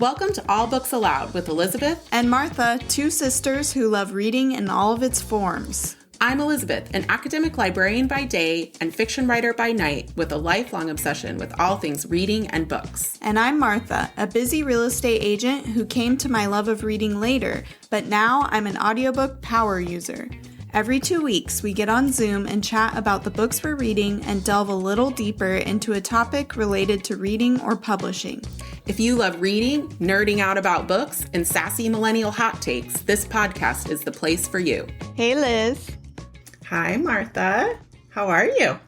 Welcome to All Books Aloud with Elizabeth and Martha, two sisters who love reading in all of its forms. I'm Elizabeth, an academic librarian by day and fiction writer by night with a lifelong obsession with all things reading and books. And I'm Martha, a busy real estate agent who came to my love of reading later, but now I'm an audiobook power user. Every 2 weeks, we get on Zoom and chat about the books we're reading and delve a little deeper into a topic related to reading or publishing. If you love reading, nerding out about books, and sassy millennial hot takes, this podcast is the place for you. Hey, Liz. Hi, Martha. How are you?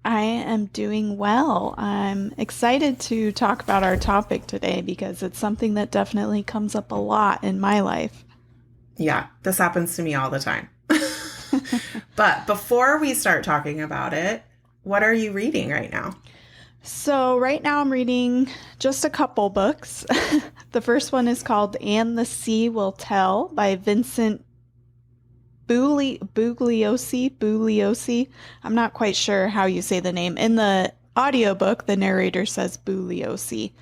I am doing well. I'm excited to talk about our topic today because it's something that definitely comes up a lot in my life. Yeah, this happens to me all the time. But before we start talking about it, what are you reading right now? So right now I'm reading just a couple books. The first one is called And the Sea Will Tell by Vincent Bugliosi. I'm not quite sure how you say the name. In the audiobook, the narrator says Bugliosi.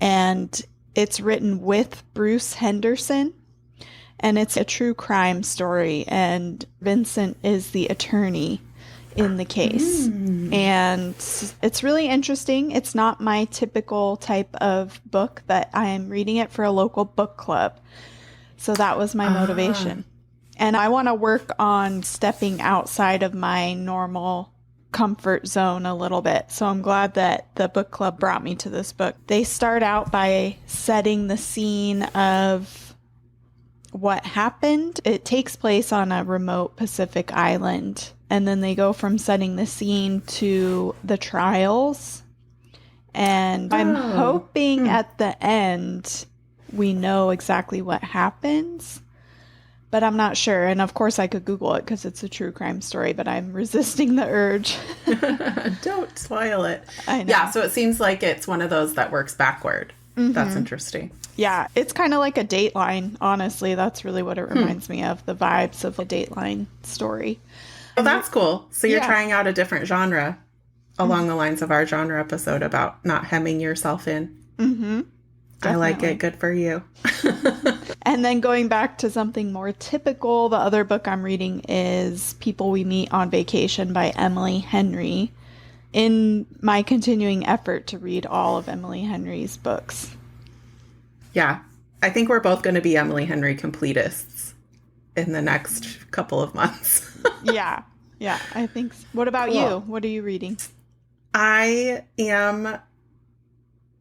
And it's written with Bruce Henderson. And it's a true crime story. And Vincent is the attorney in the case. And it's really interesting. It's not my typical type of book, but I am reading it for a local book club. So that was my motivation. And I want to work on stepping outside of my normal comfort zone a little bit. So I'm glad that the book club brought me to this book. They start out by setting the scene of what happened. It takes place on a remote Pacific island. And then they go from setting the scene to the trials. And I'm hoping at the end we know exactly what happens. But I'm not sure. And of course I could Google it because it's a true crime story, but I'm resisting the urge. Don't spoil it. I know. Yeah, so it seems like it's one of those that works backward. Mm-hmm. That's interesting. Yeah, it's kind of like a Dateline, honestly. That's really what it reminds me of, the vibes of a Dateline story. Oh, that's cool. So you're trying out a different genre along the lines of our genre episode about not hemming yourself in. Mm-hmm. I like it. Good for you. And then going back to something more typical, the other book I'm reading is People We Meet on Vacation by Emily Henry, in my continuing effort to read all of Emily Henry's books. Yeah. I think we're both going to be Emily Henry completists in the next couple of months. Yeah, I think so. What about you? What are you reading? I am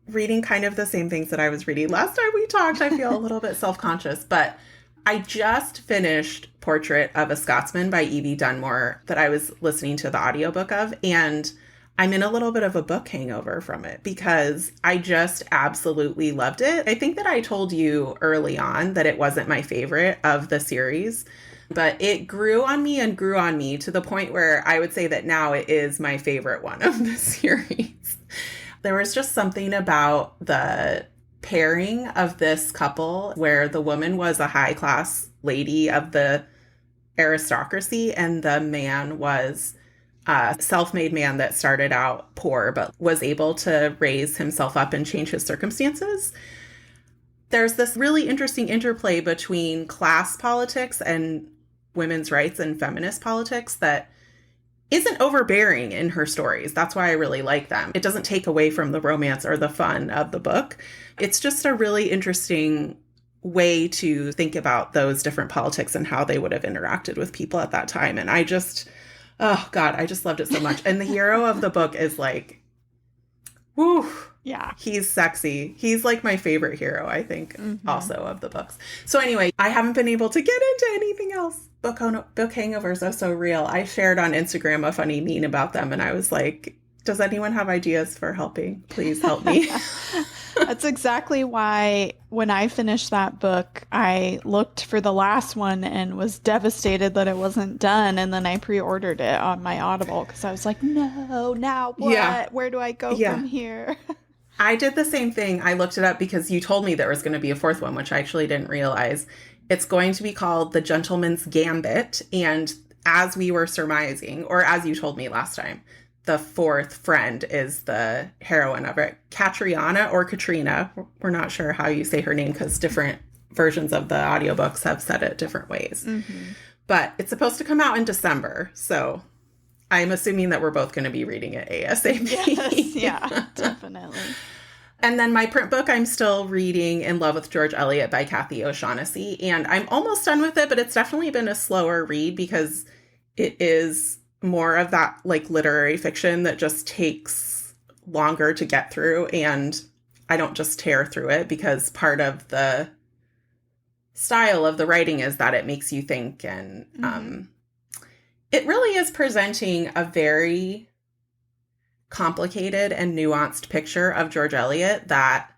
reading kind of the same things that I was reading last time we talked. I feel a little bit self-conscious, but I just finished Portrait of a Scotsman by Evie Dunmore that I was listening to the audiobook of, and I'm in a little bit of a book hangover from it because I just absolutely loved it. I think that I told you early on that it wasn't my favorite of the series, but it grew on me to the point where I would say that now it is my favorite one of the series. There was just something about the pairing of this couple where the woman was a high-class lady of the aristocracy and the man was a self-made man that started out poor but was able to raise himself up and change his circumstances. There's this really interesting interplay between class politics and women's rights and feminist politics that isn't overbearing in her stories. That's why I really like them. It doesn't take away from the romance or the fun of the book. It's just a really interesting way to think about those different politics and how they would have interacted with people at that time. And I just loved it so much. And the hero of the book is like, woo. Yeah. He's sexy. He's like my favorite hero, I think, also of the books. So anyway, I haven't been able to get into anything else. Book hangovers are so real. I shared on Instagram a funny meme about them, and I was like, does anyone have ideas for helping? Please help me. That's exactly why when I finished that book, I looked for the last one and was devastated that it wasn't done. And then I pre-ordered it on my Audible because I was like, no, now what? Yeah. Where do I go from here? I did the same thing. I looked it up because you told me there was going to be a fourth one, which I actually didn't realize. It's going to be called The Gentleman's Gambit. And as we were surmising, or as you told me last time, the fourth friend is the heroine of it. Katriana or Katrina. We're not sure how you say her name because different versions of the audiobooks have said it different ways. Mm-hmm. But it's supposed to come out in December. So I'm assuming that we're both going to be reading it ASAP. Yes, yeah, definitely. And then my print book, I'm still reading In Love with George Eliot by Kathy O'Shaughnessy. And I'm almost done with it, but it's definitely been a slower read because it is more of that like literary fiction that just takes longer to get through. And I don't just tear through it because part of the style of the writing is that it makes you think. And it really is presenting a very complicated and nuanced picture of George Eliot that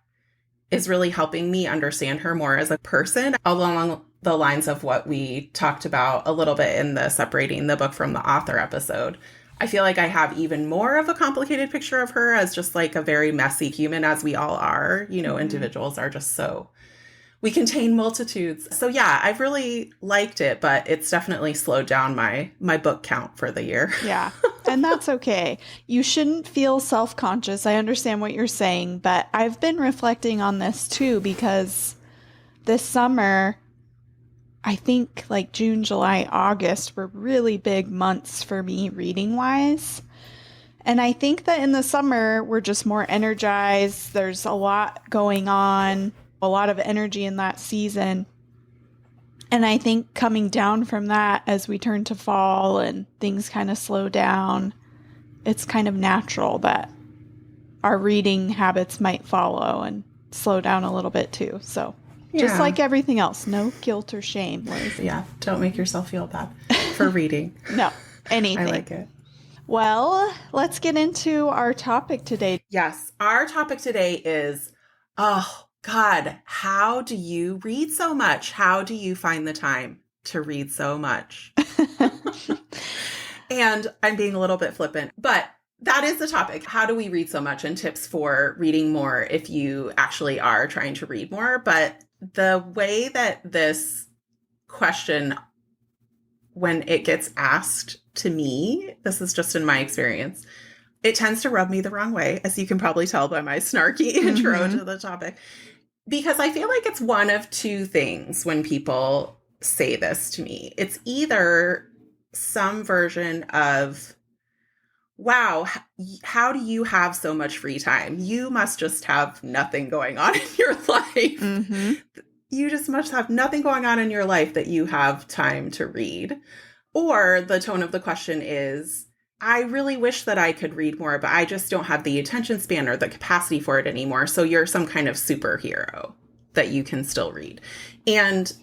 is really helping me understand her more as a person, along the lines of what we talked about a little bit in the separating the book from the author episode. I feel like I have even more of a complicated picture of her as just like a very messy human, as we all are. You know, individuals are just so, we contain multitudes. So yeah, I've really liked it, but it's definitely slowed down my book count for the year. Yeah. And that's okay. You shouldn't feel self-conscious. I understand what you're saying, but I've been reflecting on this too, because this summer, I think like June, July, August were really big months for me reading wise. And I think that in the summer, we're just more energized. There's a lot going on, a lot of energy in that season. And I think coming down from that as we turn to fall and things kind of slow down, it's kind of natural that our reading habits might follow and slow down a little bit too. So just like everything else, no guilt or shame. Yeah, don't make yourself feel bad for reading. No, anything. I like it. Well, let's get into our topic today. Yes, our topic today is, oh, God, how do you read so much? How do you find the time to read so much? And I'm being a little bit flippant, but that is the topic. How do we read so much, and tips for reading more if you actually are trying to read more? But the way that this question, when it gets asked to me, this is just in my experience, it tends to rub me the wrong way, as you can probably tell by my snarky intro to the topic. Because I feel like it's one of two things when people say this to me. It's either some version of, wow, how do you have so much free time? You must just have nothing going on in your life. Mm-hmm. You just must have nothing going on in your life that you have time to read. Or the tone of the question is, I really wish that I could read more, but I just don't have the attention span or the capacity for it anymore. So you're some kind of superhero that you can still read. And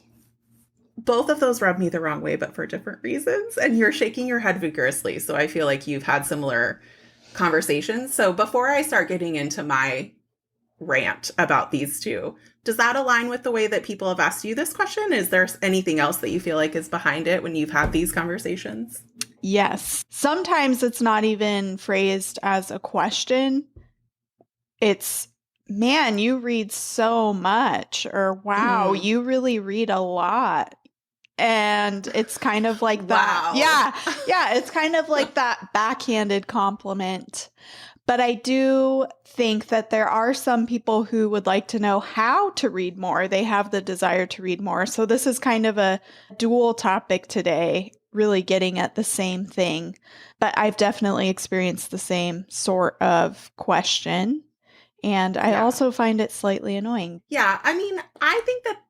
both of those rub me the wrong way, but for different reasons. And you're shaking your head vigorously. So I feel like you've had similar conversations. So before I start getting into my rant about these two, does that align with the way that people have asked you this question? Is there anything else that you feel like is behind it when you've had these conversations? Yes. Sometimes it's not even phrased as a question. It's, man, you read so much, or wow, you really read a lot. And it's kind of like that. Wow. Yeah. It's kind of like that backhanded compliment. But I do think that there are some people who would like to know how to read more. They have the desire to read more. So this is kind of a dual topic today, really getting at the same thing. But I've definitely experienced the same sort of question. And I also find it slightly annoying. Yeah. I mean, I think that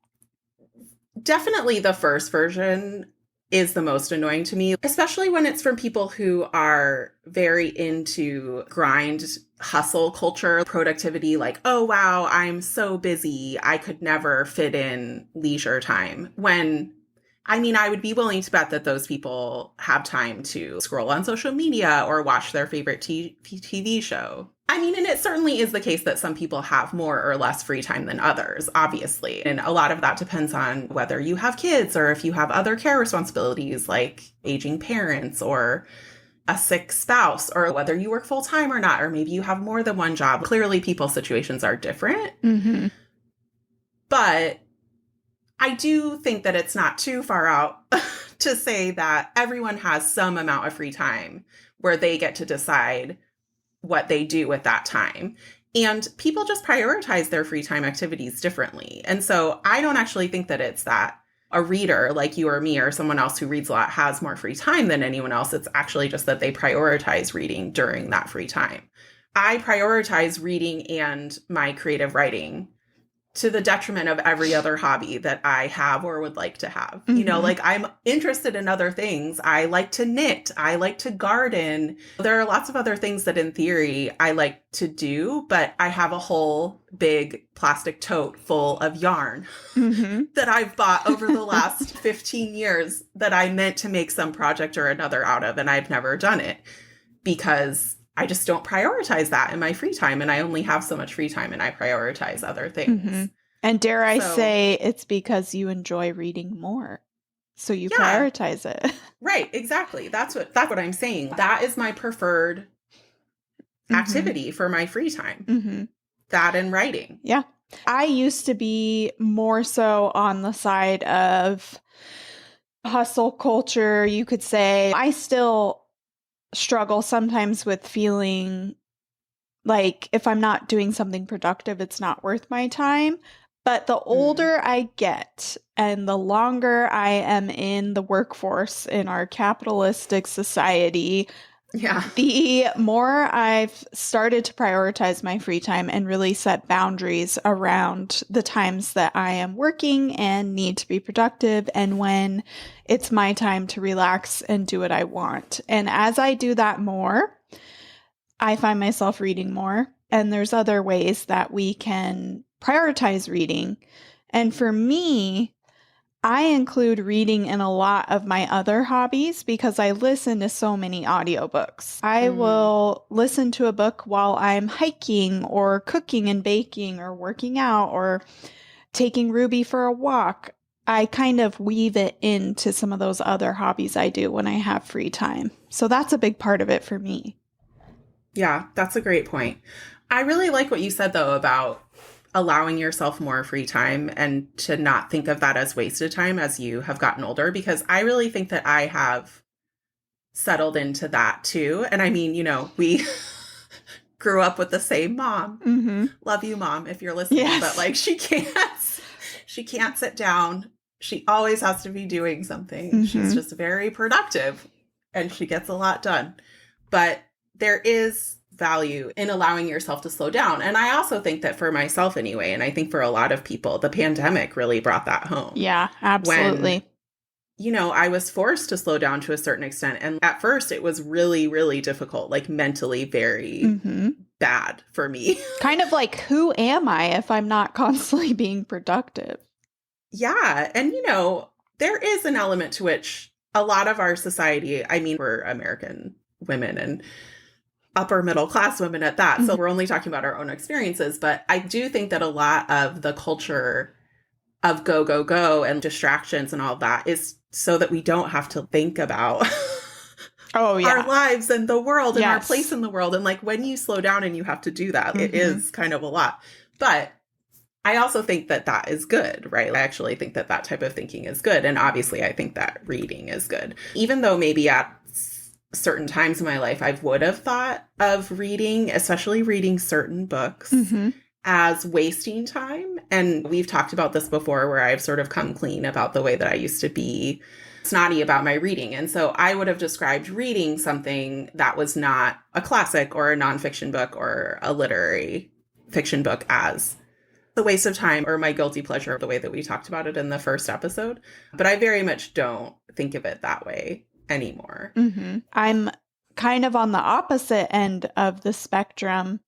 definitely the first version is the most annoying to me, especially when it's from people who are very into grind, hustle culture, productivity, like, oh, wow, I'm so busy, I could never fit in leisure time. When, I mean, I would be willing to bet that those people have time to scroll on social media or watch their favorite TV show. I mean, and it certainly is the case that some people have more or less free time than others, obviously. And a lot of that depends on whether you have kids or if you have other care responsibilities like aging parents or a sick spouse, or whether you work full time or not, or maybe you have more than one job. Clearly, people's situations are different. Mm-hmm. But I do think that it's not too far out to say that everyone has some amount of free time where they get to decide what they do with that time. And people just prioritize their free time activities differently. And so I don't actually think that it's that a reader like you or me or someone else who reads a lot has more free time than anyone else. It's actually just that they prioritize reading during that free time. I prioritize reading and my creative writing to the detriment of every other hobby that I have or would like to have. You know, like I'm interested in other things. I like to knit. I like to garden. There are lots of other things that in theory I like to do, but I have a whole big plastic tote full of yarn that I've bought over the last 15 years that I meant to make some project or another out of, and I've never done it because I just don't prioritize that in my free time. And I only have so much free time and I prioritize other things. And dare I say it's because you enjoy reading more. So you prioritize it. Right. Exactly. That's what I'm saying. That is my preferred activity for my free time. That and writing. Yeah. I used to be more so on the side of hustle culture, you could say. I still struggle sometimes with feeling like if I'm not doing something productive, it's not worth my time. But the older I get and the longer I am in the workforce in our capitalistic society, the more I've started to prioritize my free time and really set boundaries around the times that I am working and need to be productive and when it's my time to relax and do what I want. And as I do that more, I find myself reading more. And there's other ways that we can prioritize reading. And for me, I include reading in a lot of my other hobbies because I listen to so many audiobooks. I will listen to a book while I'm hiking or cooking and baking or working out or taking Ruby for a walk. I kind of weave it into some of those other hobbies I do when I have free time. So that's a big part of it for me. Yeah, that's a great point. I really like what you said, though, about allowing yourself more free time and to not think of that as wasted time as you have gotten older, because I really think that I have settled into that too. And I mean, you know, we grew up with the same mom. Love you, Mom, if you're listening, but like she can't sit down. She always has to be doing something. She's just very productive and she gets a lot done. But there is value in allowing yourself to slow down. And I also think that for myself anyway, and I think for a lot of people, the pandemic really brought that home. Yeah, absolutely. When, you know, I was forced to slow down to a certain extent. And at first it was really, really difficult, like mentally very bad for me. Kind of like, who am I if I'm not constantly being productive? Yeah. And, you know, there is an element to which a lot of our society, I mean, we're American women and upper middle class women at that. So we're only talking about our own experiences. But I do think that a lot of the culture of go, go, go and distractions and all that is so that we don't have to think about our lives and the world and our place in the world. And like when you slow down and you have to do that, it is kind of a lot. But I also think that that is good, right? I actually think that that type of thinking is good. And obviously I think that reading is good. Even though maybe at certain times in my life, I would have thought of reading, especially reading certain books, as wasting time. And we've talked about this before where I've sort of come clean about the way that I used to be snotty about my reading. And so I would have described reading something that was not a classic or a nonfiction book or a literary fiction book as a waste of time or my guilty pleasure, the way that we talked about it in the first episode. But I very much don't think of it that way anymore. I'm kind of on the opposite end of the spectrum.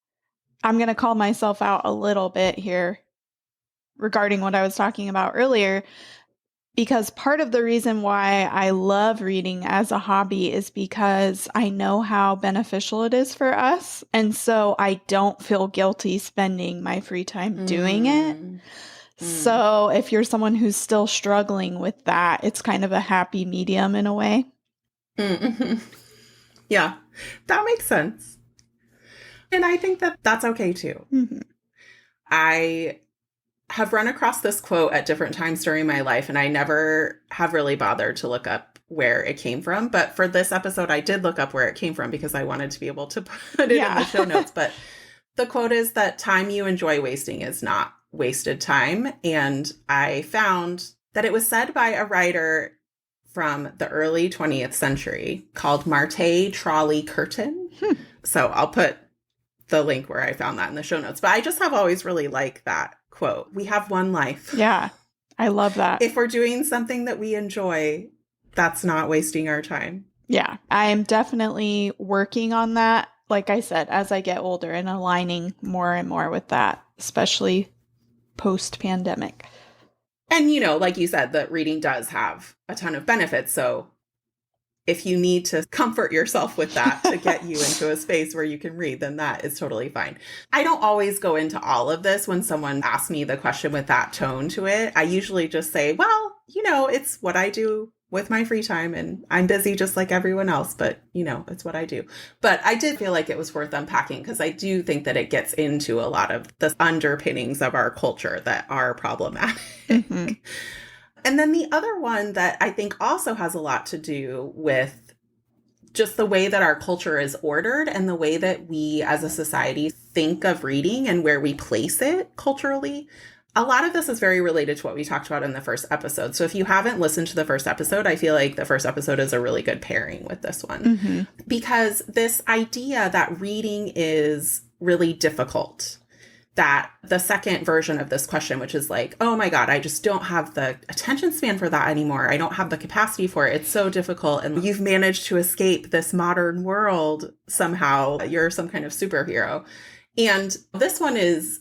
I'm going to call myself out a little bit here regarding what I was talking about earlier, because part of the reason why I love reading as a hobby is because I know how beneficial it is for us. And so I don't feel guilty spending my free time doing it. So if you're someone who's still struggling with that, it's kind of a happy medium in a way. Yeah, that makes sense. And I think that that's okay too. I have run across this quote at different times during my life, and I never have really bothered to look up where it came from. But for this episode, I did look up where it came from because I wanted to be able to put it in the show notes. But the quote is that time you enjoy wasting is not wasted time. And I found that it was said by a writer from the early 20th century called Marte Trolley Curtin. So I'll put the link where I found that in the show notes. But I just have always really liked that quote. We have one life. Yeah, I love that. If we're doing something that we enjoy, that's not wasting our time. Yeah, I am definitely working on that. Like I said, as I get older and aligning more and more with that, especially post-pandemic. And, you know, like you said, that reading does have a ton of benefits. So if you need to comfort yourself with that to get you into a space where you can read, then that is totally fine. I don't always go into all of this when someone asks me the question with that tone to it. I usually just say, well, you know, it's what I do with my free time and I'm busy just like everyone else, but you know, it's what I do. But I did feel like it was worth unpacking because I do think that it gets into a lot of the underpinnings of our culture that are problematic. Mm-hmm. And then the other one that I think also has a lot to do with just the way that our culture is ordered and the way that we as a society think of reading and where we place it culturally. A lot of this is very related to what we talked about in the first episode. So if you haven't listened to the first episode, I feel like the first episode is a really good pairing with this one. Mm-hmm. Because this idea that reading is really difficult, that the second version of this question, which is like, oh my God, I just don't have the attention span for that anymore. I don't have the capacity for it. It's so difficult. And you've managed to escape this modern world somehow. You're some kind of superhero. And this one is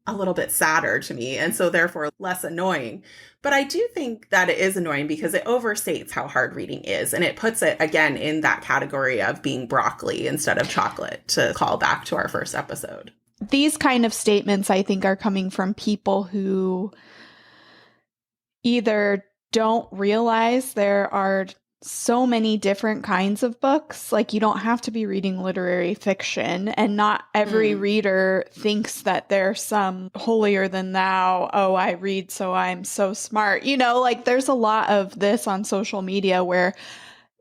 a little bit sadder to me, and so therefore less annoying. But I do think that it is annoying because it overstates how hard reading is, and it puts it, again, in that category of being broccoli instead of chocolate, to call back to our first episode. These kind of statements, I think, are coming from people who either don't realize there are so many different kinds of books. Like, you don't have to be reading literary fiction, and not every reader thinks that they're some holier than thou. Oh, I read, so I'm so smart. You know, like, there's a lot of this on social media where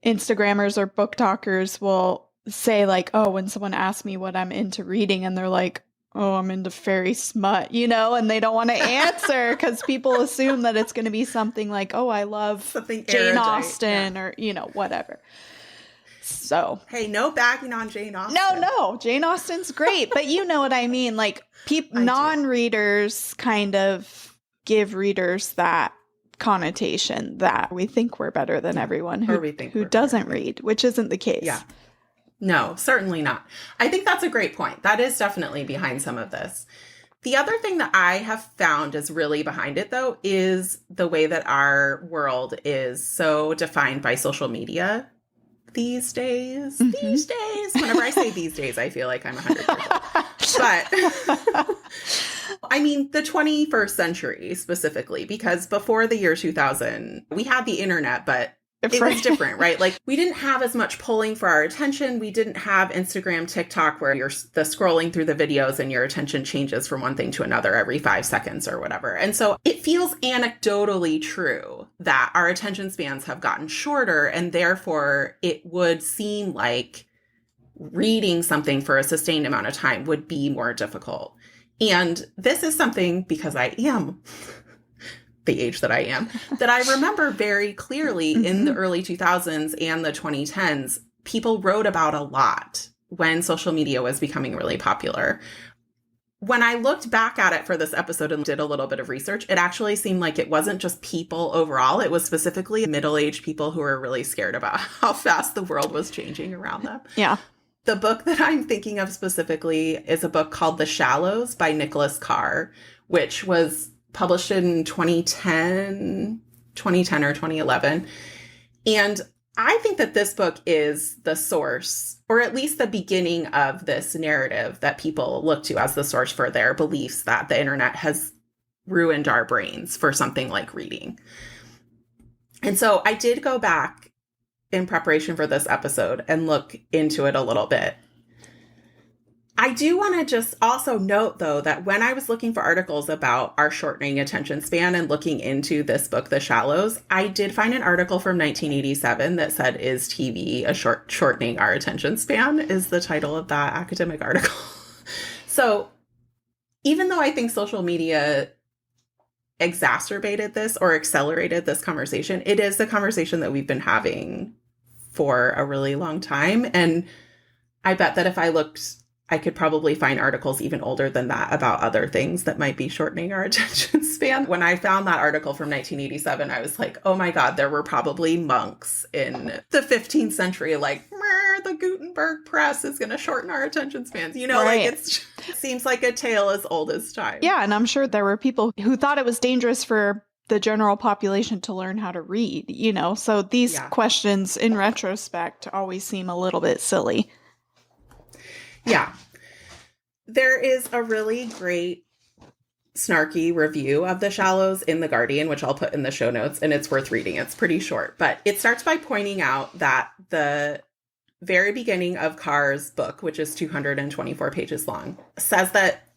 Instagrammers or book talkers will say, like, oh, when someone asks me what I'm into reading, and they're like, oh, I'm into fairy smut, you know, and they don't want to answer because people assume that it's going to be something like, oh, I love something Jane Austen, or, you know, whatever. So. Hey, no bagging on Jane Austen. No, Jane Austen's great. But you know what I mean? Like, non-readers kind of give readers that connotation that we think we're better than everyone who doesn't read, which isn't the case. Yeah. No, certainly not. I think that's a great point. That is definitely behind some of this. The other thing that I have found is really behind it, though, is the way that our world is so defined by social media these days. Mm-hmm. These days. Whenever I say these days, I feel like I'm 100 years old. But I mean, the 21st century specifically, because before the year 2000, we had the internet, but it was different, right? Like, we didn't have as much pulling for our attention. We didn't have Instagram, TikTok, where you're the scrolling through the videos and your attention changes from one thing to another every 5 seconds or whatever. And so it feels anecdotally true that our attention spans have gotten shorter, and therefore it would seem like reading something for a sustained amount of time would be more difficult. And this is something, because I am the age that I am, that I remember very clearly in the early 2000s and the 2010s, people wrote about a lot when social media was becoming really popular. When I looked back at it for this episode and did a little bit of research, it actually seemed like it wasn't just people overall. It was specifically middle-aged people who were really scared about how fast the world was changing around them. Yeah. The book that I'm thinking of specifically is a book called The Shallows by Nicholas Carr, which was published in 2010 or 2011. And I think that this book is the source, or at least the beginning of this narrative that people look to as the source for their beliefs that the internet has ruined our brains for something like reading. And so I did go back in preparation for this episode and look into it a little bit. I do want to just also note, though, that when I was looking for articles about our shortening attention span and looking into this book, The Shallows, I did find an article from 1987 that said, "Is TV a shortening our attention span?" is the title of that academic article. So even though I think social media exacerbated this or accelerated this conversation, it is a conversation that we've been having for a really long time. And I bet that if I looked, I could probably find articles even older than that about other things that might be shortening our attention span. When I found that article from 1987, I was like, oh my God, there were probably monks in the 15th century, like, the Gutenberg press is going to shorten our attention spans. You know, Right. like it seems like a tale as old as time. Yeah, and I'm sure there were people who thought it was dangerous for the general population to learn how to read, you know? So these questions, in retrospect, always seem a little bit silly. Yeah. There is a really great snarky review of The Shallows in The Guardian, which I'll put in the show notes, and it's worth reading. It's pretty short, but it starts by pointing out that the very beginning of Carr's book, which is 224 pages long, says that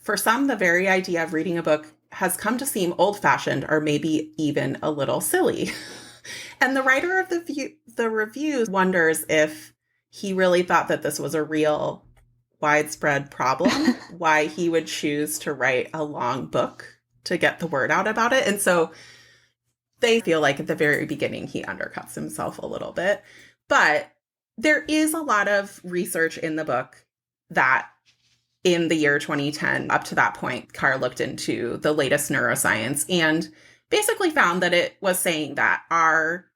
for some, the very idea of reading a book has come to seem old-fashioned or maybe even a little silly. And the writer of the review wonders if he really thought that this was a real widespread problem, why he would choose to write a long book to get the word out about it. And so they feel like at the very beginning, he undercuts himself a little bit. But there is a lot of research in the book that in the year 2010, up to that point, Carr looked into the latest neuroscience and basically found that it was saying that our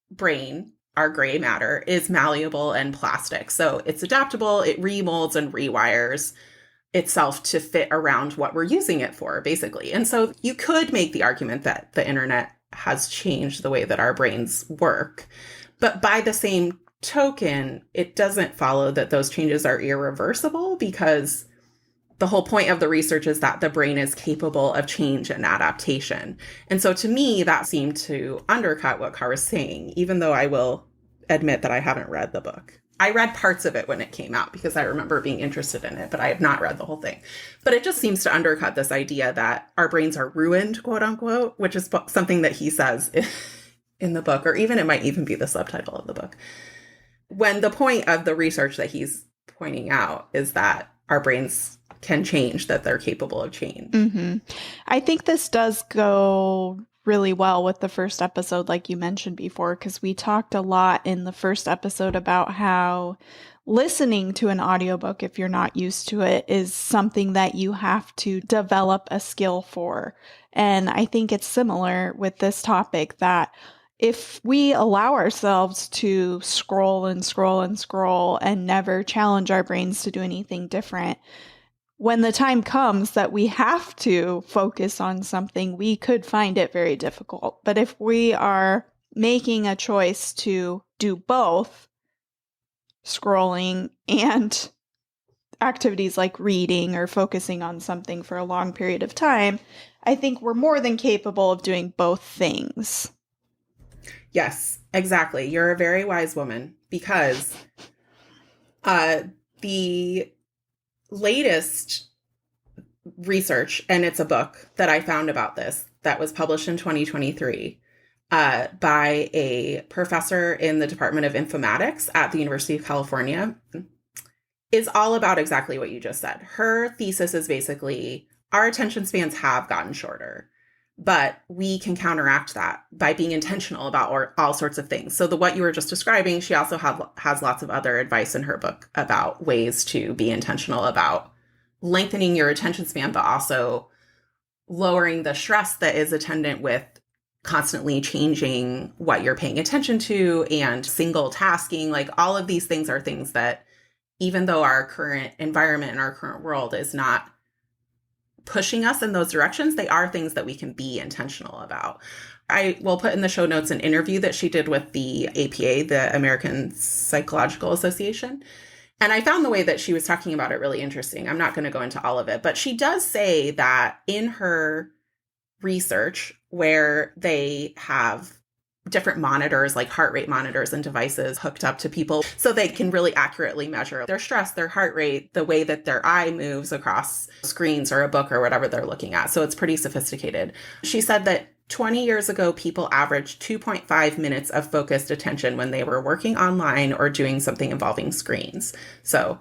brain, our gray matter, is malleable and plastic. So it's adaptable, it remolds and rewires itself to fit around what we're using it for, basically. And so you could make the argument that the internet has changed the way that our brains work. But by the same token, it doesn't follow that those changes are irreversible, because the whole point of the research is that the brain is capable of change and adaptation. And so to me, that seemed to undercut what Carr was saying, even though I will admit that I haven't read the book. I read parts of it when it came out because I remember being interested in it, but I have not read the whole thing. But it just seems to undercut this idea that our brains are ruined, quote unquote, which is something that he says in the book, or even it might even be the subtitle of the book. When the point of the research that he's pointing out is that our brains can change, that they're capable of change. Mm-hmm. I think this does go really well with the first episode, like you mentioned before, because we talked a lot in the first episode about how listening to an audiobook, if you're not used to it, is something that you have to develop a skill for. And I think it's similar with this topic, that if we allow ourselves to scroll and scroll and scroll and never challenge our brains to do anything different, when the time comes that we have to focus on something, we could find it very difficult. But if we are making a choice to do both, scrolling and activities like reading or focusing on something for a long period of time, I think we're more than capable of doing both things. Yes, exactly. You're a very wise woman, because the latest research, and it's a book that I found about this that was published in 2023 by a professor in the Department of Informatics at the University of California, is all about exactly what you just said. Her thesis is basically our attention spans have gotten shorter, but we can counteract that by being intentional about all sorts of things. So what you were just describing, she also has lots of other advice in her book about ways to be intentional about lengthening your attention span, but also lowering the stress that is attendant with constantly changing what you're paying attention to and single tasking. Like, all of these things are things that, even though our current environment and our current world is not pushing us in those directions, they are things that we can be intentional about. I will put in the show notes an interview that she did with the APA, the American Psychological Association. And I found the way that she was talking about it really interesting. I'm not going to go into all of it, but she does say that in her research, where they have different monitors, like heart rate monitors and devices hooked up to people so they can really accurately measure their stress, their heart rate, the way that their eye moves across screens or a book or whatever they're looking at. So it's pretty sophisticated. She said that 20 years ago, people averaged 2.5 minutes of focused attention when they were working online or doing something involving screens. So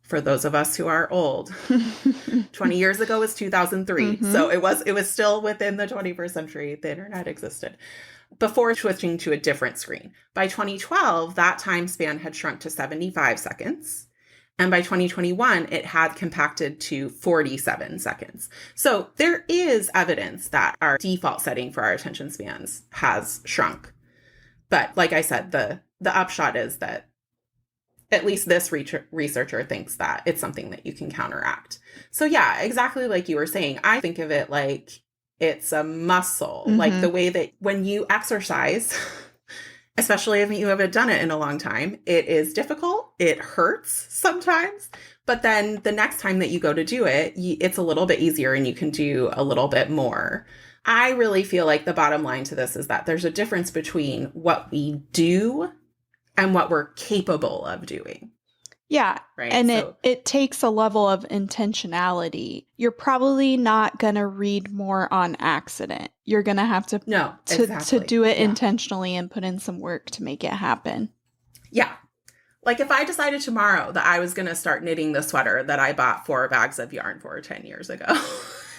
for those of us who are old, 20 years ago was 2003. So it was still within the 21st century. The internet existed before switching to a different screen. By 2012, that time span had shrunk to 75 seconds. And by 2021, it had compacted to 47 seconds. So there is evidence that our default setting for our attention spans has shrunk. But like I said, the upshot is that at least this researcher thinks that it's something that you can counteract. So yeah, exactly like you were saying, I think of it like it's a muscle, like the way that when you exercise, especially if you haven't done it in a long time, it is difficult. It hurts sometimes. But then the next time that you go to do it, it's a little bit easier and you can do a little bit more. I really feel like the bottom line to this is that there's a difference between what we do and what we're capable of doing. Yeah. Right. And it takes a level of intentionality. You're probably not going to read more on accident. You're going to have to do it intentionally and put in some work to make it happen. Yeah. Like if I decided tomorrow that I was going to start knitting the sweater that I bought 4 bags of yarn for 10 years ago,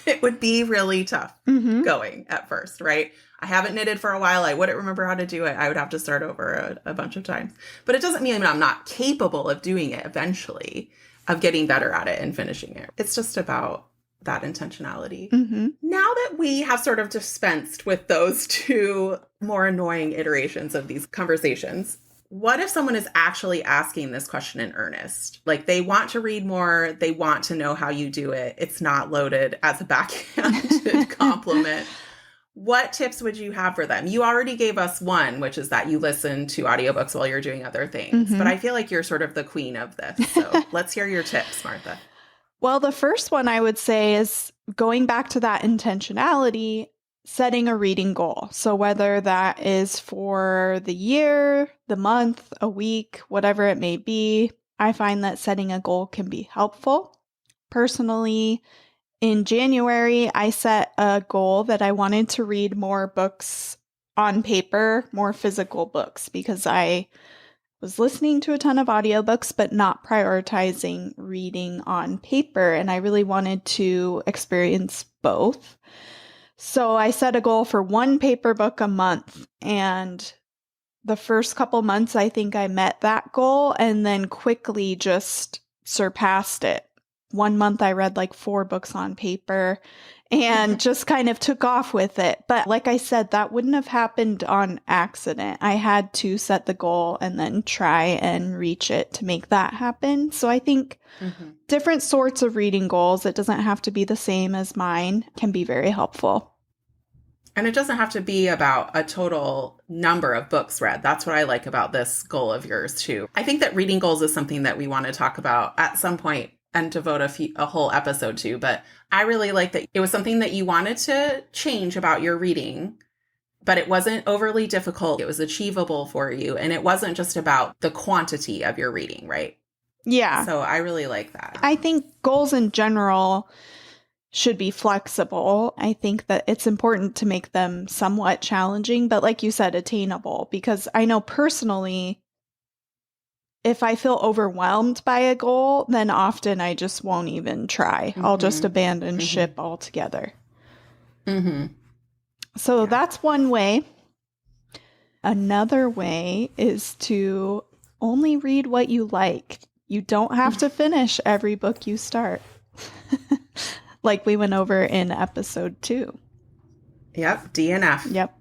it would be really tough going at first, right? I haven't knitted for a while. I wouldn't remember how to do it. I would have to start over a bunch of times. But it doesn't mean I'm not capable of doing it eventually, of getting better at it and finishing it. It's just about that intentionality. Now that we have sort of dispensed with those 2 more annoying iterations of these conversations, what if someone is actually asking this question in earnest? Like they want to read more. They want to know how you do it. It's not loaded as a backhanded compliment. What tips would you have for them? You already gave us one, which is that you listen to audiobooks while you're doing other things. But I feel like you're sort of the queen of this. So let's hear your tips, Martha. Well, the first one I would say is going back to that intentionality, setting a reading goal. So whether that is for the year, the month, a week, whatever it may be, I find that setting a goal can be helpful. Personally, in January, I set a goal that I wanted to read more books on paper, more physical books, because I was listening to a ton of audiobooks, but not prioritizing reading on paper. And I really wanted to experience both. So I set a goal for 1 paper book a month. And the first couple months, I think I met that goal and then quickly just surpassed it. 1 month I read like 4 books on paper and just kind of took off with it. But like I said, that wouldn't have happened on accident. I had to set the goal and then try and reach it to make that happen. So I think different sorts of reading goals, it doesn't have to be the same as mine, can be very helpful. And it doesn't have to be about a total number of books read. That's what I like about this goal of yours too. I think that reading goals is something that we want to talk about at some point and devote a whole episode to. But I really like that it was something that you wanted to change about your reading, but it wasn't overly difficult. It was achievable for you. And it wasn't just about the quantity of your reading, right? Yeah. So I really like that. I think goals in general should be flexible. I think that it's important to make them somewhat challenging, but like you said, attainable. Because I know personally, if I feel overwhelmed by a goal, then often I just won't even try. I'll just abandon ship altogether. So that's one way. Another way is to only read what you like. You don't have to finish every book you start. Like we went over in episode 2. Yep, DNF. Yep.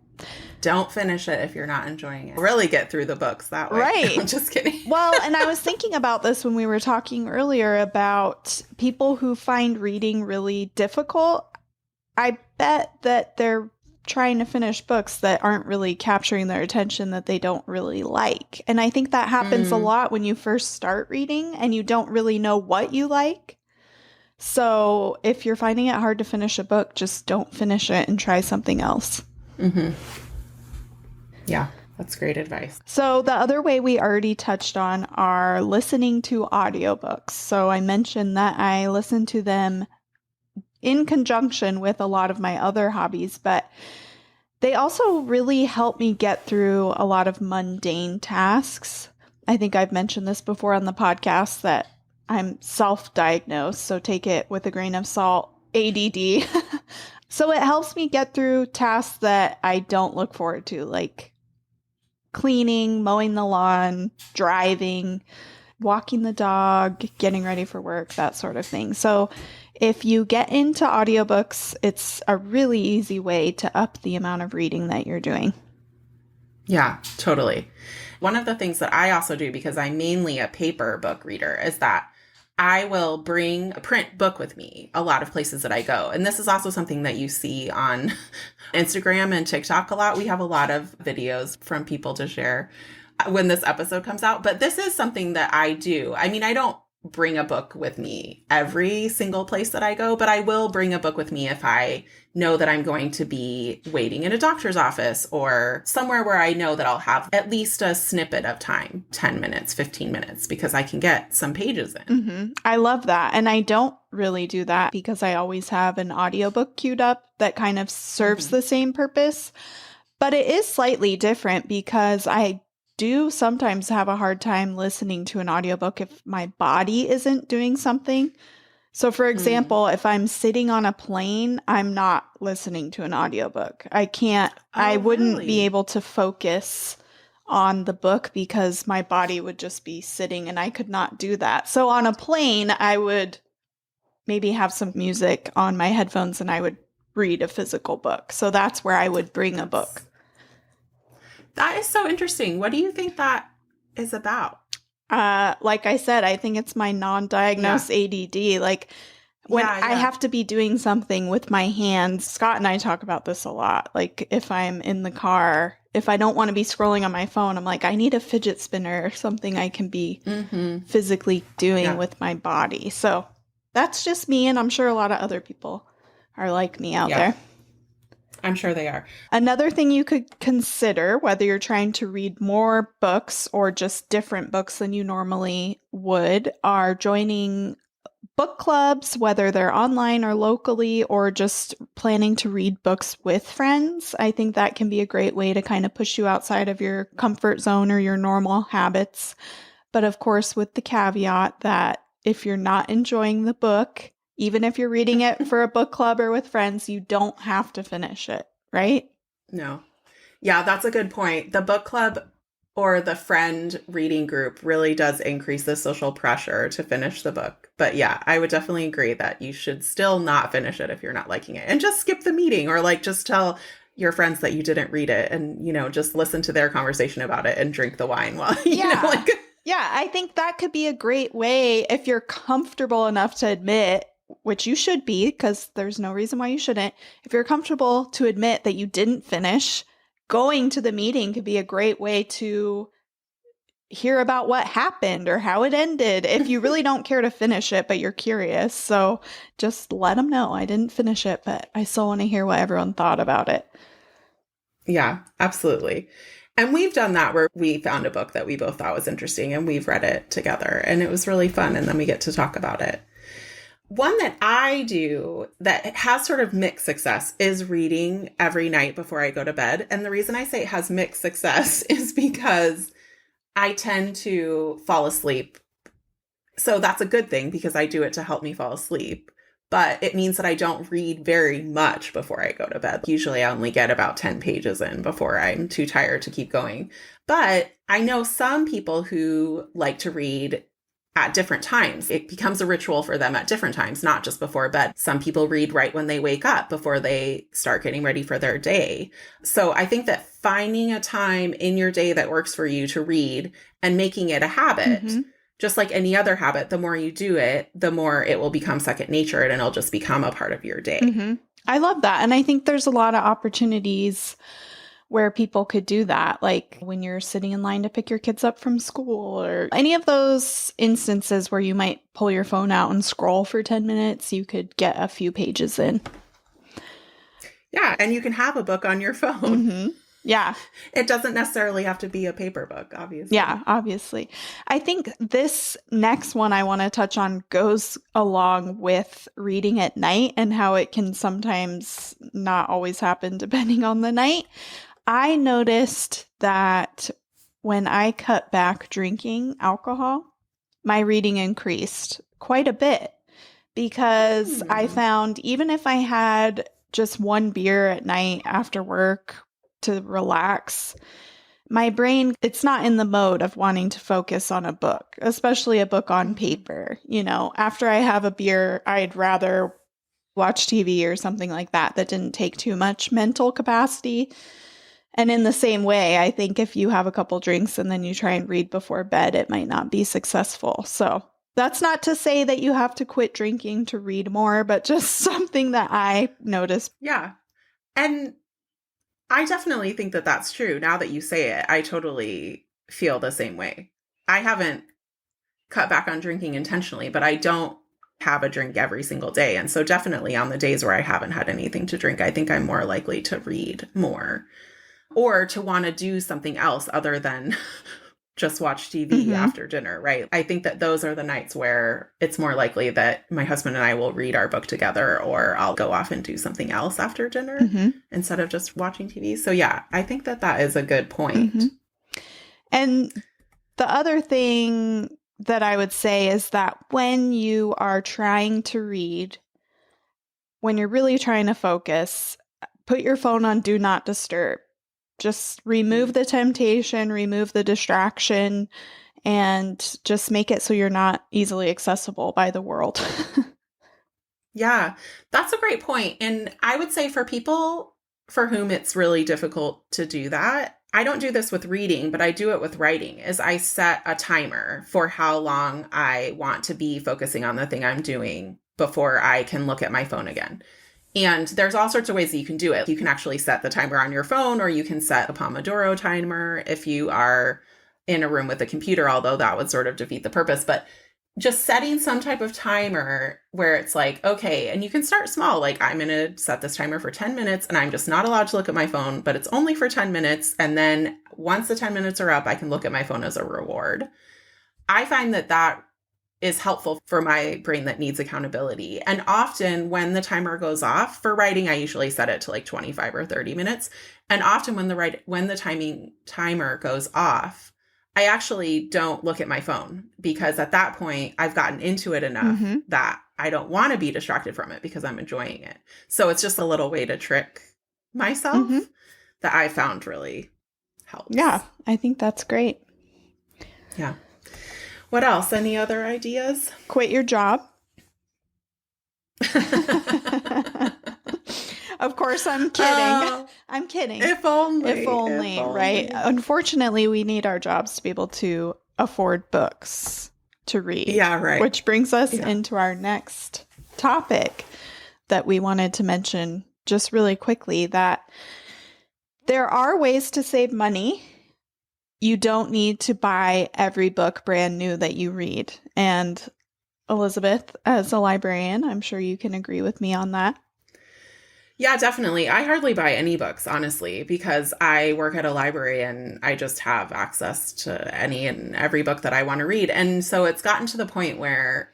Don't finish it if you're not enjoying it. Really get through the books that way. Right. I'm just kidding. Well, and I was thinking about this when we were talking earlier about people who find reading really difficult. I bet that they're trying to finish books that aren't really capturing their attention, that they don't really like. And I think that happens a lot when you first start reading and you don't really know what you like. So if you're finding it hard to finish a book, just don't finish it and try something else. Yeah, that's great advice. So the other way we already touched on are listening to audiobooks. So I mentioned that I listen to them in conjunction with a lot of my other hobbies, but they also really help me get through a lot of mundane tasks. I think I've mentioned this before on the podcast that I'm self-diagnosed, so take it with a grain of salt, ADD. So it helps me get through tasks that I don't look forward to, like cleaning, mowing the lawn, driving, walking the dog, getting ready for work, that sort of thing. So if you get into audiobooks, it's a really easy way to up the amount of reading that you're doing. Yeah, totally. One of the things that I also do, because I'm mainly a paper book reader, is that I will bring a print book with me a lot of places that I go. And this is also something that you see on Instagram and TikTok a lot. We have a lot of videos from people to share when this episode comes out. But this is something that I do. I mean, I don't bring a book with me every single place that I go, but I will bring a book with me if I know that I'm going to be waiting in a doctor's office or somewhere where I know that I'll have at least a snippet of time, 10 minutes, 15 minutes, because I can get some pages in. Mm-hmm. I love that. And I don't really do that because I always have an audiobook queued up that kind of serves the same purpose. But it is slightly different because I do sometimes have a hard time listening to an audiobook if my body isn't doing something. So for example, if I'm sitting on a plane, I'm not listening to an audiobook. I wouldn't be able to focus on the book because my body would just be sitting and I could not do that. So on a plane, I would maybe have some music on my headphones and I would read a physical book. So that's where I would bring a book. That is so interesting. What do you think that is about? Like I said, I think it's my non-diagnosed ADD. Like when I have to be doing something with my hands, Scott and I talk about this a lot. Like if I'm in the car, if I don't want to be scrolling on my phone, I'm like, I need a fidget spinner or something I can be physically doing with my body. So that's just me. And I'm sure a lot of other people are like me out there. I'm sure they are. Another thing you could consider, whether you're trying to read more books or just different books than you normally would, are joining book clubs, whether they're online or locally, or just planning to read books with friends. I think that can be a great way to kind of push you outside of your comfort zone or your normal habits. But of course, with the caveat that if you're not enjoying the book, even if you're reading it for a book club or with friends, you don't have to finish it, right? No. Yeah, that's a good point. The book club or the friend reading group really does increase the social pressure to finish the book. But yeah, I would definitely agree that you should still not finish it if you're not liking it. And just skip the meeting or like just tell your friends that you didn't read it and, you know, just listen to their conversation about it and drink the wine while, you know, like. Yeah, I think that could be a great way if you're comfortable enough to admit, which you should be, because there's no reason why you shouldn't. If you're comfortable to admit that you didn't finish, going to the meeting could be a great way to hear about what happened or how it ended if you really don't care to finish it, but you're curious. So just let them know I didn't finish it, but I still want to hear what everyone thought about it. Yeah, absolutely. And we've done that where we found a book that we both thought was interesting and we've read it together and it was really fun. And then we get to talk about it. One that I do that has sort of mixed success is reading every night before I go to bed. And the reason I say it has mixed success is because I tend to fall asleep. So that's a good thing because I do it to help me fall asleep. But it means that I don't read very much before I go to bed. Usually I only get about 10 pages in before I'm too tired to keep going. But I know some people who like to read at different times. It becomes a ritual for them at different times, not just before bed. Some people read right when they wake up before they start getting ready for their day. So I think that finding a time in your day that works for you to read and making it a habit, just like any other habit, the more you do it, the more it will become second nature and it'll just become a part of your day. I love that. And I think there's a lot of opportunities where people could do that, like when you're sitting in line to pick your kids up from school or any of those instances where you might pull your phone out and scroll for 10 minutes, you could get a few pages in. Yeah, and you can have a book on your phone. Yeah. It doesn't necessarily have to be a paper book, obviously. Yeah, obviously. I think this next one I want to touch on goes along with reading at night and how it can sometimes not always happen depending on the night. I noticed that when I cut back drinking alcohol, my reading increased quite a bit because I found even if I had just one beer at night after work to relax, my brain, it's not in the mode of wanting to focus on a book, especially a book on paper. You know, after I have a beer, I'd rather watch TV or something like that that didn't take too much mental capacity. And in the same way, I think if you have a couple drinks and then you try and read before bed, it might not be successful. So that's not to say that you have to quit drinking to read more, but just something that I noticed. Yeah. And I definitely think that that's true. Now that you say it, I totally feel the same way. I haven't cut back on drinking intentionally, but I don't have a drink every single day. And so definitely on the days where I haven't had anything to drink, I think I'm more likely to read more or to want to do something else other than just watch TV after dinner, right? I think that those are the nights where it's more likely that my husband and I will read our book together, or I'll go off and do something else after dinner instead of just watching TV. So yeah, I think that that is a good point. And the other thing that I would say is that when you are trying to read, when you're really trying to focus, put your phone on do not disturb. Just remove the temptation, remove the distraction, and just make it so you're not easily accessible by the world. Yeah, that's a great point. And I would say for people for whom it's really difficult to do that, I don't do this with reading, but I do it with writing, is I set a timer for how long I want to be focusing on the thing I'm doing before I can look at my phone again. And there's all sorts of ways that you can do it. You can actually set the timer on your phone, or you can set a Pomodoro timer if you are in a room with a computer, although that would sort of defeat the purpose. But just setting some type of timer where it's like, okay, and you can start small. Like, I'm going to set this timer for 10 minutes and I'm just not allowed to look at my phone, but it's only for 10 minutes. And then once the 10 minutes are up, I can look at my phone as a reward. I find that that is helpful for my brain that needs accountability. And often when the timer goes off for writing, I usually set it to like 25 or 30 minutes. And often when the timer goes off, I actually don't look at my phone, because at that point I've gotten into it enough that I don't want to be distracted from it because I'm enjoying it. So it's just a little way to trick myself that I found really helps. Yeah, I think that's great. Yeah. What else? Any other ideas? Quit your job. Of course, I'm kidding. I'm kidding. If only. If only, right? Unfortunately, we need our jobs to be able to afford books to read. Yeah, right. Which brings us into our next topic that we wanted to mention just really quickly, that there are ways to save money. You don't need to buy every book brand new that you read. And Elizabeth, as a librarian, I'm sure you can agree with me on that. Yeah, definitely. I hardly buy any books, honestly, because I work at a library and I just have access to any and every book that I want to read. And so it's gotten to the point where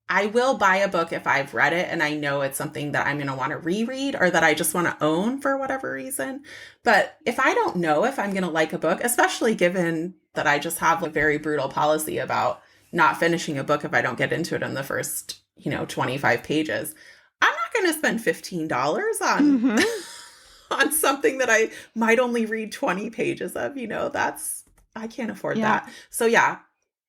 I will buy a book if I've read it and I know it's something that I'm going to want to reread or that I just want to own for whatever reason. But if I don't know if I'm going to like a book, especially given that I just have a very brutal policy about not finishing a book if I don't get into it in the first, 25 pages, I'm not going to spend $15 on on something that I might only read 20 pages of. I can't afford that. So yeah,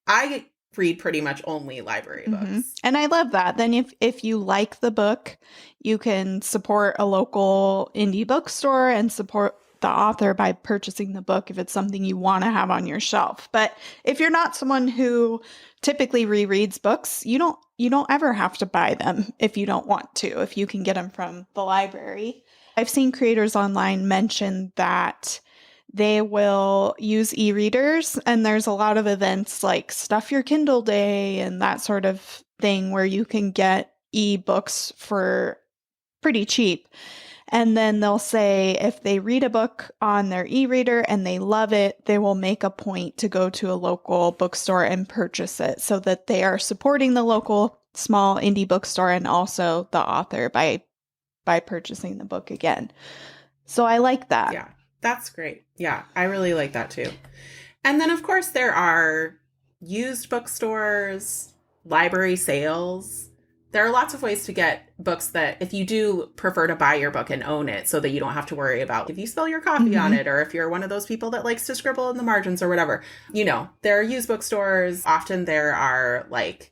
I read pretty much only library books. And I love that. Then if you like the book, you can support a local indie bookstore and support the author by purchasing the book if it's something you want to have on your shelf. But if you're not someone who typically rereads books, you don't ever have to buy them if you don't want to, if you can get them from the library. I've seen creators online mention that they will use e-readers, and there's a lot of events like Stuff Your Kindle Day and that sort of thing where you can get e-books for pretty cheap. And then they'll say if they read a book on their e-reader and they love it, they will make a point to go to a local bookstore and purchase it so that they are supporting the local small indie bookstore and also the author by purchasing the book again. So I like that. Yeah, that's great. Yeah, I really like that too. And then, of course, there are used bookstores, library sales. There are lots of ways to get books that if you do prefer to buy your book and own it so that you don't have to worry about if you spill your coffee on it or if you're one of those people that likes to scribble in the margins or whatever. There are used bookstores. Often there are like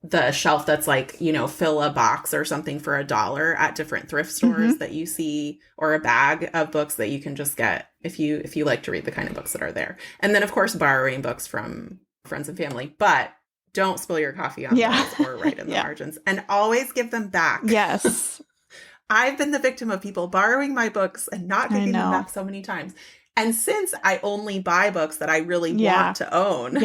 the shelf that's like, fill a box or something for $1 at different thrift stores that you see, or a bag of books that you can just get if you like to read the kind of books that are there. And then, of course, borrowing books from friends and family. But don't spill your coffee on those or write in the margins. And always give them back. Yes. I've been the victim of people borrowing my books and not giving them back so many times. And since I only buy books that I really want to own,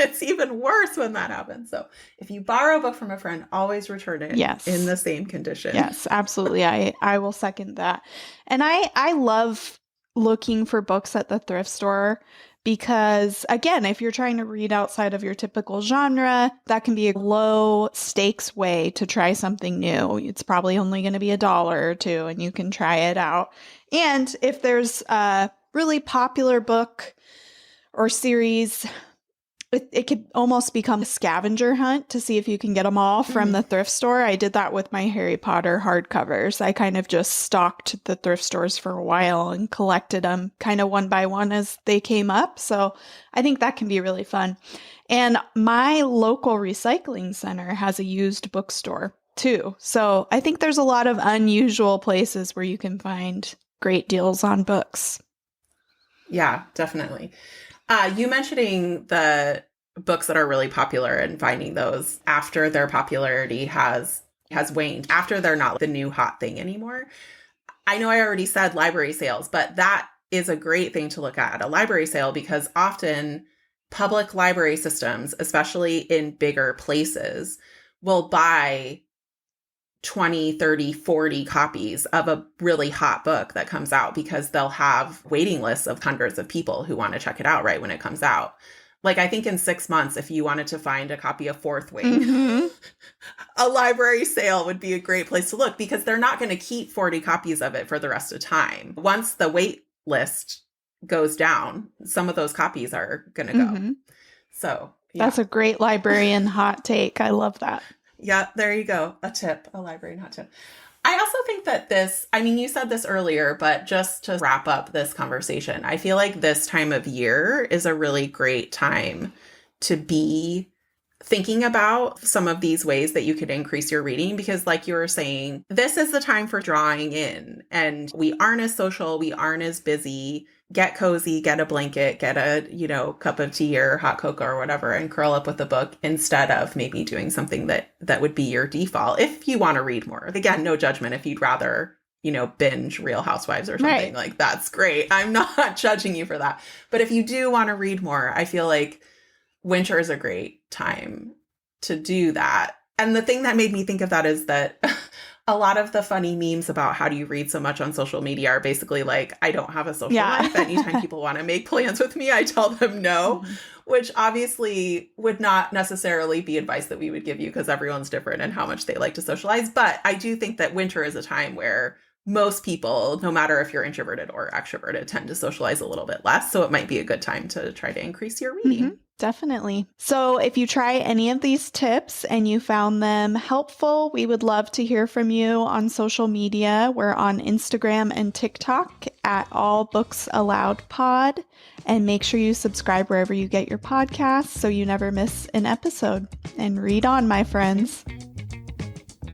it's even worse when that happens. So if you borrow a book from a friend, always return it in the same condition. Yes, absolutely. I will second that. And I love looking for books at the thrift store because, again, if you're trying to read outside of your typical genre, that can be a low stakes way to try something new. It's probably only going to be $1 or $2 and you can try it out. And if there's a really popular book or series, it could almost become a scavenger hunt to see if you can get them all from the thrift store. I did that with my Harry Potter hardcovers. I kind of just stalked the thrift stores for a while and collected them kind of one by one as they came up. So I think that can be really fun. And my local recycling center has a used bookstore too. So I think there's a lot of unusual places where you can find great deals on books. Yeah, definitely. You mentioning the books that are really popular and finding those after their popularity has waned, after they're not the new hot thing anymore. I know I already said library sales, but that is a great thing to look at a library sale because often public library systems, especially in bigger places, will buy 20, 30, 40 copies of a really hot book that comes out because they'll have waiting lists of hundreds of people who want to check it out right when it comes out. Like, I think in 6 months, if you wanted to find a copy of Fourth Wing, a library sale would be a great place to look because they're not going to keep 40 copies of it for the rest of time. Once the wait list goes down, some of those copies are going to go. So that's a great librarian hot take. I love that. Yeah, there you go. A library hot tip. I also think that you said this earlier, but just to wrap up this conversation, I feel like this time of year is a really great time to be thinking about some of these ways that you could increase your reading because, like you were saying, this is the time for drawing in and we aren't as social, we aren't as busy. Get cozy, get a blanket, get a, cup of tea or hot cocoa or whatever and curl up with a book instead of maybe doing something that would be your default if you want to read more. Again, no judgment if you'd rather, binge Real Housewives or something. Like, that's great. I'm not judging you for that. But if you do want to read more, I feel like winter is a great time to do that. And the thing that made me think of that is that a lot of the funny memes about how do you read so much on social media are basically like, I don't have a social life. Anytime people want to make plans with me, I tell them no, which obviously would not necessarily be advice that we would give you because everyone's different and how much they like to socialize. But I do think that winter is a time where most people, no matter if you're introverted or extroverted, tend to socialize a little bit less. So it might be a good time to try to increase your reading. Definitely. So if you try any of these tips and you found them helpful, we would love to hear from you on social media. We're on Instagram and TikTok at All Books Allowed Pod. And make sure you subscribe wherever you get your podcasts so you never miss an episode. And read on, my friends.